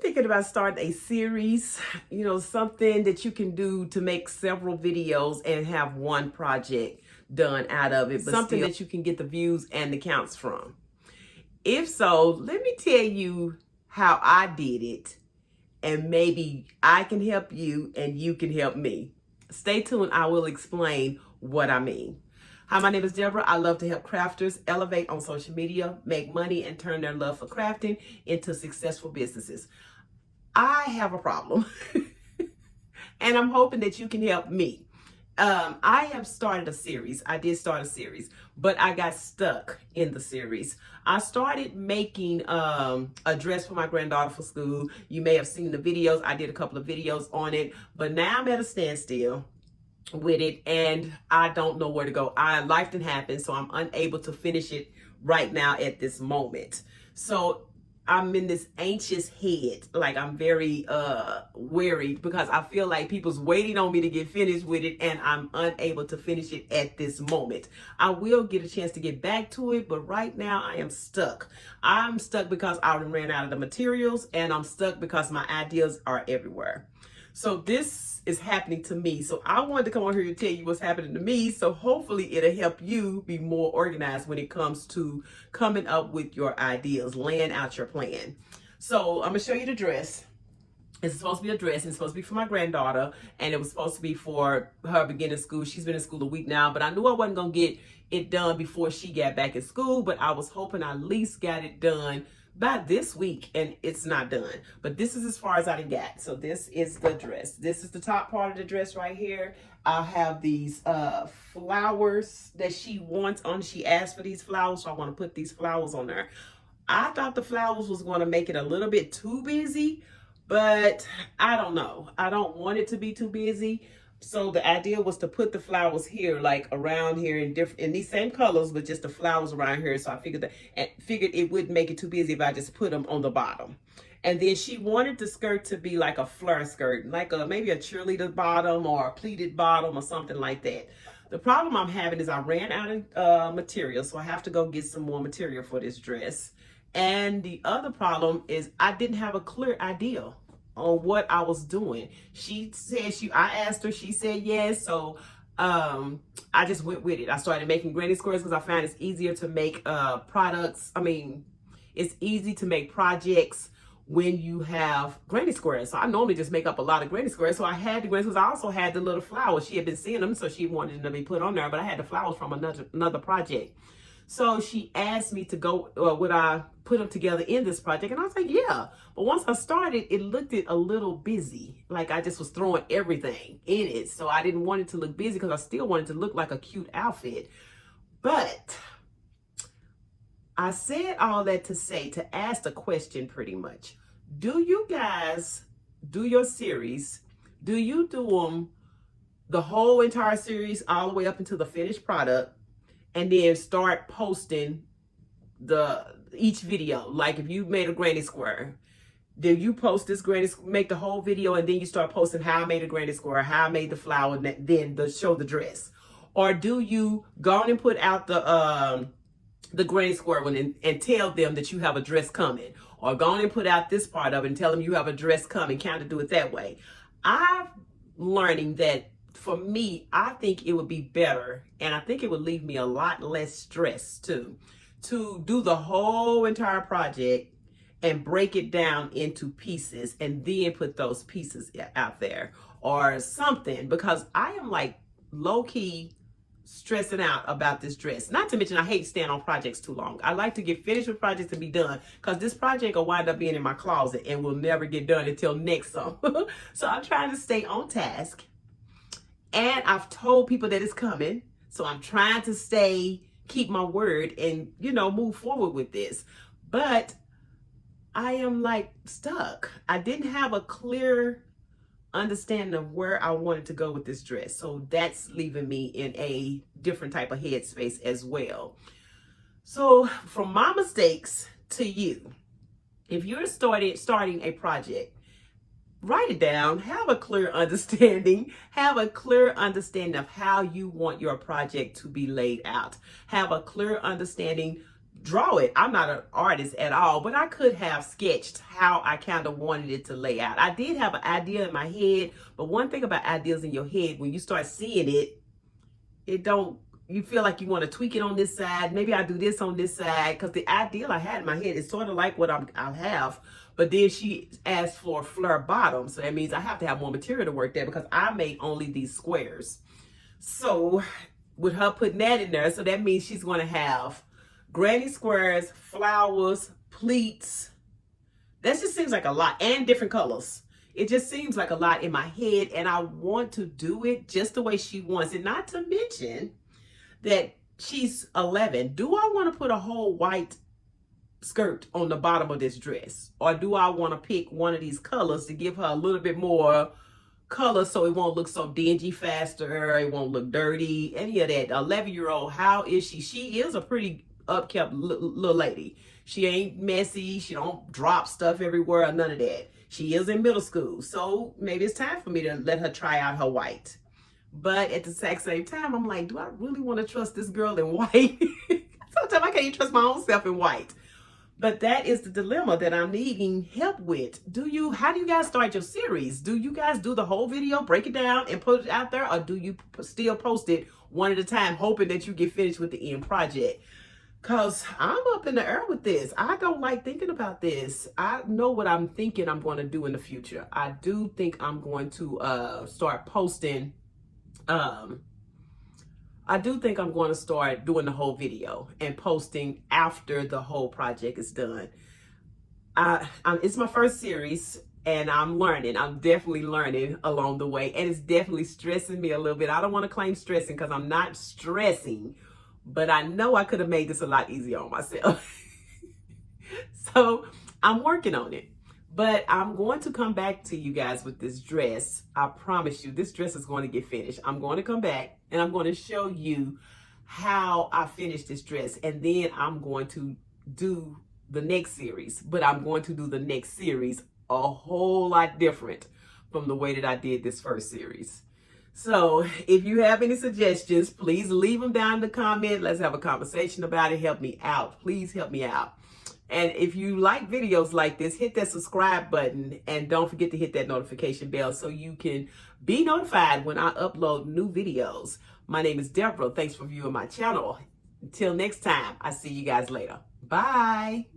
thinking about starting a series, something that you can do to make several videos and have one project done out of it, but something that you can get the views and the counts from. If so, let me tell you how I did it, and maybe I can help you and you can help me. Stay tuned, I will explain what I mean. Hi, my name is Deborah. I love to help crafters elevate on social media, make money, and turn their love for crafting into successful businesses. I have a problem, and I'm hoping that you can help me. I have started a series. I did start a series, but I got stuck in the series. I started making a dress for my granddaughter for school. You may have seen the videos. I did a couple of videos on it, but now I'm at a standstill with it, and I don't know where to go. Life didn't happen, so I'm unable to finish it right now at this moment. So I'm in this anxious head, like I'm very wary, because I feel like people's waiting on me to get finished with it, and I'm unable to finish it at this moment. I will get a chance to get back to it, but right now I am stuck. I'm stuck because I ran out of the materials, and I'm stuck because my ideas are everywhere. So this is happening to me. So I wanted to come on here to tell you what's happening to me. So hopefully it'll help you be more organized when it comes to coming up with your ideas, laying out your plan. So I'm gonna show you the dress. It's supposed to be a dress, and it's supposed to be for my granddaughter, and it was supposed to be for her beginning school. She's been in school a week now, but I knew I wasn't gonna get it done before she got back in school, but I was hoping I at least got it done by this week, and it's not done. But this is as far as I done got. So this is the dress. This is the top part of the dress right here. I have these flowers that she wants on. She asked for these flowers, so I want to put these flowers on there. I thought the flowers was going to make it a little bit too busy, but I don't know. I don't want it to be too busy. So the idea was to put the flowers here, like around here in these same colors, but just the flowers around here. So I figured it wouldn't make it too busy if I just put them on the bottom. And then she wanted the skirt to be like a flare skirt, like maybe a cheerleader bottom or a pleated bottom or something like that. The problem I'm having is I ran out of material, so I have to go get some more material for this dress. And the other problem is I didn't have a clear idea on what I was doing. She said I asked her, she said yes. So I just went with it. I started making granny squares because I found it's easier to make it's easy to make projects when you have granny squares. So I normally just make up a lot of granny squares. So I had the granny squares. I also had the little flowers. She had been seeing them, so she wanted them to be put on there, but I had the flowers from another project. So she asked me to go, would I put them together in this project? And I was like, yeah. But once I started, it looked a little busy. Like I just was throwing everything in it. So I didn't want it to look busy because I still wanted it to look like a cute outfit. But I said all that to ask the question pretty much. Do you guys do your series? Do you do them the whole entire series all the way up until the finished product, and then start posting each video? Like if you made a granny square, then you post this make the whole video, and then you start posting how I made a granny square, how I made the flower, and then show the dress? Or do you go on and put out the granny square one and tell them that you have a dress coming? Or go on and put out this part of it and tell them you have a dress coming, kind of do it that way. I'm learning that for me, I think it would be better, and I think it would leave me a lot less stress too, to do the whole entire project and break it down into pieces and then put those pieces out there or something, because I am like low-key stressing out about this dress. Not to mention I hate staying on projects too long. I like to get finished with projects and be done, because this project will wind up being in my closet and will never get done until next summer. So I'm trying to stay on task. And I've told people that it's coming. So I'm trying to keep my word and, move forward with this. But I am like stuck. I didn't have a clear understanding of where I wanted to go with this dress. So that's leaving me in a different type of headspace as well. So from my mistakes to you, if you're starting a project, write it down, have a clear understanding of how you want your project to be laid out. Have a clear understanding draw it. I'm not an artist at all, but I could have sketched how I kind of wanted it to lay out. I did have an idea in my head, but one thing about ideas in your head, when you start seeing it, you feel like you want to tweak it on this side. Maybe I do this on this side, because the ideal I had in my head is sort of like what I'll have. But then she asked for a flare bottom. So that means I have to have more material to work there, because I made only these squares. So with her putting that in there, so that means she's going to have granny squares, flowers, pleats. That just seems like a lot, and different colors. It just seems like a lot in my head, and I want to do it just the way she wants it. Not to mention that she's 11. Do I want to put a whole white skirt on the bottom of this dress? Or do I want to pick one of these colors to give her a little bit more color so it won't look so dingy faster, it won't look dirty, any of that? 11-year-old, how is she? She is a pretty upkept little lady. She ain't messy. She don't drop stuff everywhere or none of that. She is in middle school. So maybe it's time for me to let her try out her white. But at the exact same time, I'm like, do I really want to trust this girl in white? Sometimes I can't even trust my own self in white. But that is the dilemma that I'm needing help with. How do you guys start your series? Do you guys do the whole video, break it down and put it out there? Or do you still post it one at a time, hoping that you get finished with the end project? Because I'm up in the air with this. I don't like thinking about this. I know what I'm thinking I'm going to do in the future. I do think I'm going to start posting. I do think I'm going to start doing the whole video and posting after the whole project is done. It's my first series, and I'm learning. I'm definitely learning along the way, and it's definitely stressing me a little bit. I don't want to claim stressing, because I'm not stressing, but I know I could have made this a lot easier on myself. So I'm working on it. But I'm going to come back to you guys with this dress. I promise you, this dress is going to get finished. I'm going to come back and I'm going to show you how I finished this dress. And then I'm going to do the next series. But I'm going to do the next series a whole lot different from the way that I did this first series. So if you have any suggestions, please leave them down in the comment. Let's have a conversation about it. Help me out. Please help me out. And if you like videos like this, hit that subscribe button, and don't forget to hit that notification bell so you can be notified when I upload new videos. My name is Deborah. Thanks for viewing my channel. Until next time, I see you guys later. Bye.